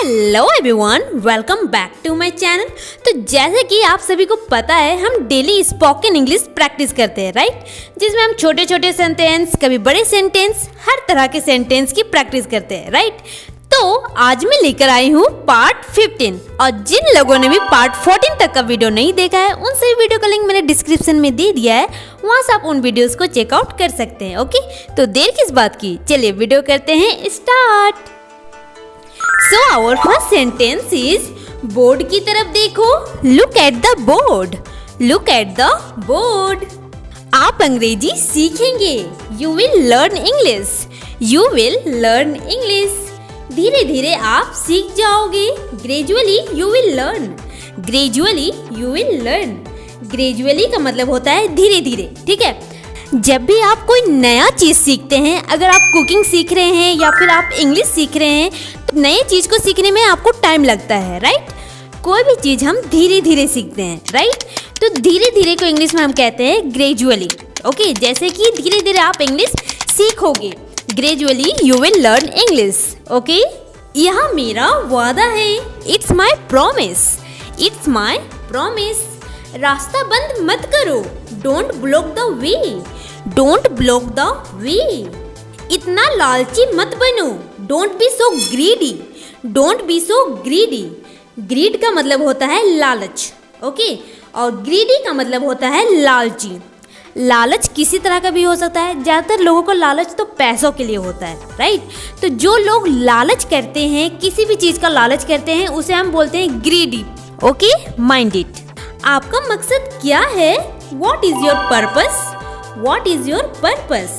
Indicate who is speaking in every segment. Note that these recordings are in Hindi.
Speaker 1: Hello everyone, welcome back to my channel. तो जैसे कि आप सभी को पता है, हम डेली स्पोकन इंग्लिश प्रैक्टिस करते हैं, राइट। जिसमें हम छोटे छोटे सेंटेंस, कभी बड़े सेंटेंस, हर तरह के सेंटेंस की प्रैक्टिस करते हैं, राइट। तो आज मैं लेकर आई हूँ पार्ट 15, और जिन लोगों ने भी पार्ट 14 तक का वीडियो नहीं देखा है, उन सभी वीडियो का लिंक मैंने डिस्क्रिप्शन में दे दिया है, वहाँ से आप उन वीडियोस को चेकआउट कर सकते हैं। ओके, तो देर किस बात की, चलिए वीडियो करते हैं start. So our first sentence is board की तरफ देखो। Look at the board. Look at the board. आप अंग्रेजी सीखेंगे। You will learn English. You will learn English. धीरे धीरे आप सीख जाओगे। Gradually you will learn. Gradually you will learn. Gradually का मतलब होता है धीरे धीरे, ठीक है। जब भी आप कोई नया चीज़ सीखते हैं, अगर आप कुकिंग सीख रहे हैं या फिर आप इंग्लिश सीख रहे हैं, तो नए चीज़ को सीखने में आपको टाइम लगता है, राइट। कोई भी चीज़ हम धीरे धीरे सीखते हैं, राइट। तो धीरे धीरे को इंग्लिश में हम कहते हैं ग्रेजुअली। ओके, जैसे कि धीरे धीरे आप इंग्लिश सीखोगे। Gradually you will learn English. Okay, यह मेरा वादा है। It's my promise. It's my promise. रास्ता बंद मत करो। Don't block the way. Don't block the way. इतना लालची मत बनो। Don't be so greedy. Don't be so greedy. Greed का मतलब होता है लालच, ओके, और ग्रीडी का मतलब होता है लालची। लालच किसी तरह का भी हो सकता है। ज़्यादातर लोगों को लालच तो पैसों के लिए होता है, राइट। तो जो लोग लालच करते हैं, किसी भी चीज़ का लालच करते हैं, उसे हम बोलते हैं ग्रीडी। Okay, mind it. आपका मकसद क्या है? What is your purpose? What is your purpose?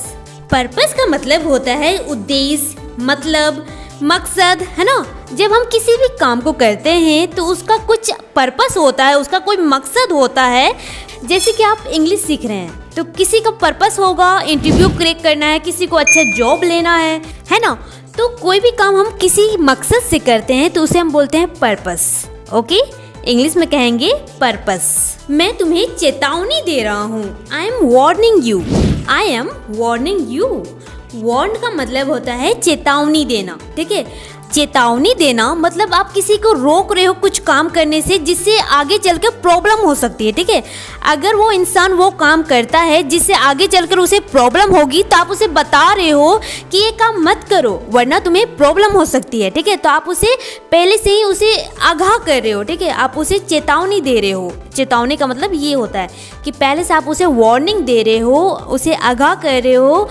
Speaker 1: Purpose का मतलब होता है उद्देश्य, मतलब, मकसद, है ना। जब हम किसी भी काम को करते हैं तो उसका कुछ पर्पस होता है, उसका कोई मकसद होता है। जैसे कि आप इंग्लिश सीख रहे हैं तो किसी का पर्पस होगा इंटरव्यू क्रैक करना है, किसी को अच्छा जॉब लेना है ना। तो कोई भी काम हम किसी मकसद से करते हैं तो उसे हम बोलते हैं पर्पस। ओके, इंग्लिश में कहेंगे पर्पस। मैं तुम्हें चेतावनी दे रहा हूँ। I am warning you. I am warning you. Warn का मतलब होता है चेतावनी देना, ठीक है। चेतावनी देना मतलब आप किसी को रोक रहे हो कुछ काम करने से, जिससे आगे चलकर प्रॉब्लम हो सकती है, ठीक है। अगर वो इंसान वो काम करता है जिससे आगे चलकर उसे प्रॉब्लम होगी, तो आप उसे बता रहे हो कि ये काम मत करो वरना तुम्हें प्रॉब्लम हो सकती है, ठीक है। तो आप उसे पहले से ही उसे आगाह कर रहे हो, ठीक है। आप उसे चेतावनी दे रहे हो। चेतावनी का मतलब ये होता है कि पहले से आप उसे वार्निंग दे रहे हो, उसे आगाह कर रहे हो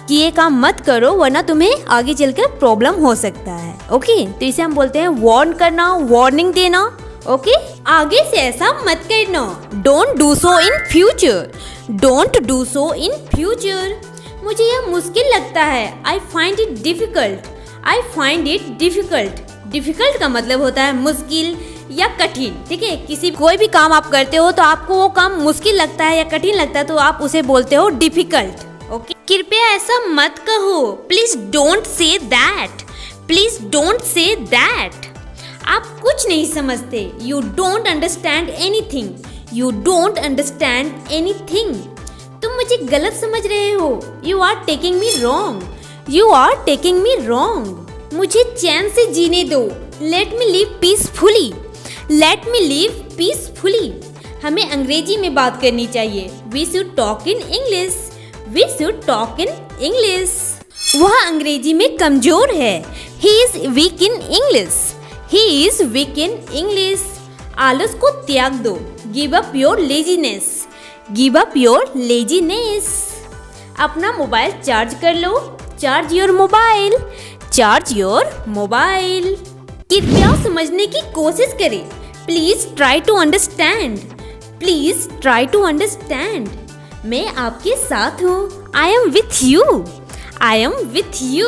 Speaker 1: कि ये काम मत करो वरना तुम्हें आगे चलकर प्रॉब्लम हो सकता है। ओके, तो इसे हम बोलते हैं वार्न करना, वार्निंग देना। ओके, आगे से ऐसा मत करना। Don't do so in future. Don't do so in future. मुझे यह मुश्किल लगता है। I find it difficult. I find it difficult. Difficult का मतलब होता है मुश्किल या कठिन, ठीक है। कोई भी काम आप करते हो तो आपको वो काम मुश्किल लगता है या कठिन लगता है, तो आप उसे बोलते हो डिफिकल्ट। ओके, कृपया ऐसा मत कहो। Please don't say that. Please don't say that. आप कुछ नहीं समझते। You don't understand anything. You don't understand anything. तुम मुझे गलत समझ रहे हो। You are taking me wrong. You are taking me wrong. मुझे चैन से जीने दो। Let me live peacefully. Let me live peacefully. हमें अंग्रेजी में बात करनी चाहिए। We should talk in English. We should talk in English. वह अंग्रेजी में कमजोर है। He is weak in English. He is weak in English. आलस को त्याग दो। Give up your laziness. Give up your laziness. अपना मोबाइल चार्ज कर लो। Charge your mobile. Charge your mobile. कृपया समझने की कोशिश करें। Please try to understand. Please try to understand. मैं आपके साथ हूँ। I am with you. I am with you.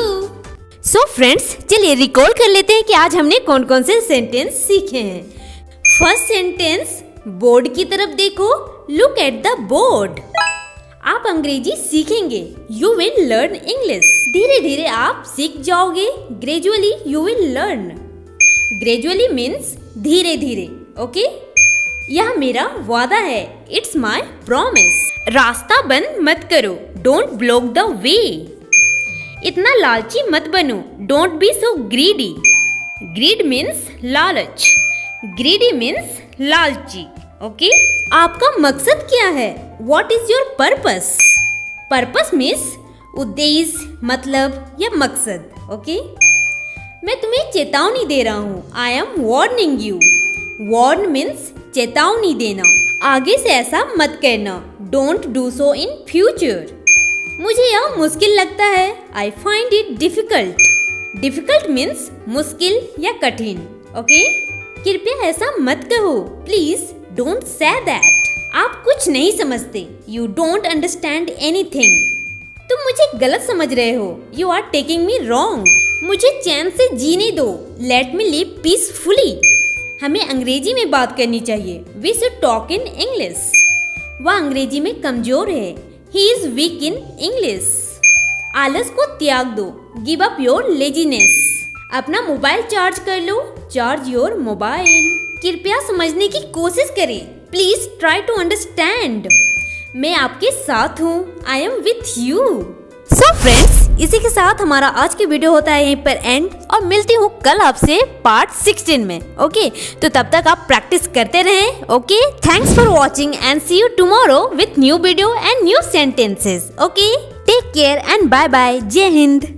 Speaker 1: So friends, चलिए रिकॉल कर लेते हैं कि आज हमने कौन कौन से सेंटेंस सीखे हैं। फर्स्ट सेंटेंस, बोर्ड की तरफ देखो। Look at the board. आप अंग्रेजी सीखेंगे। You will learn English. धीरे धीरे आप सीख जाओगे। Gradually you will learn. Gradually means धीरे धीरे। ओके, यह मेरा वादा है। It's my promise. रास्ता बंद मत करो। Don't block the way. इतना लालची मत बनो। Don't be so greedy. Greed means लालच, ग्रीडी मीन्स लालची। ओके, आपका मकसद क्या है? What is your purpose? Purpose means उद्देश्य, मतलब या मकसद। ओके, मैं तुम्हें चेतावनी दे रहा हूँ। I am warning you. Warn means चेतावनी देना, आगे से ऐसा मत करना। Don't do so in future. मुझे यह मुश्किल लगता है। I find it difficult. Difficult means मुश्किल या कठिन। ओके, कृपया ऐसा मत कहो। Please don't say that. आप कुछ नहीं समझते। You don't understand anything. तुम मुझे गलत समझ रहे हो। You are taking me wrong. मुझे चैन से जीने दो। Let me live peacefully. हमें अंग्रेजी में बात करनी चाहिए। We should talk in English. वह अंग्रेजी में कमजोर है। He is weak in English. आलस को त्याग दो। Give up your laziness. अपना मोबाइल चार्ज कर लो। Charge your mobile. कृपया समझने की कोशिश करें। Please try to understand. मैं आपके साथ हूँ। I am with you. So friends, इसी के साथ हमारा आज की वीडियो होता है यहीं पर एंड, और मिलती हूँ कल आपसे पार्ट 16 में। ओके, तो तब तक आप प्रैक्टिस करते रहें। Okay, thanks for watching and see you tomorrow with new video and new sentences. Okay, take care and bye bye. जय हिंद।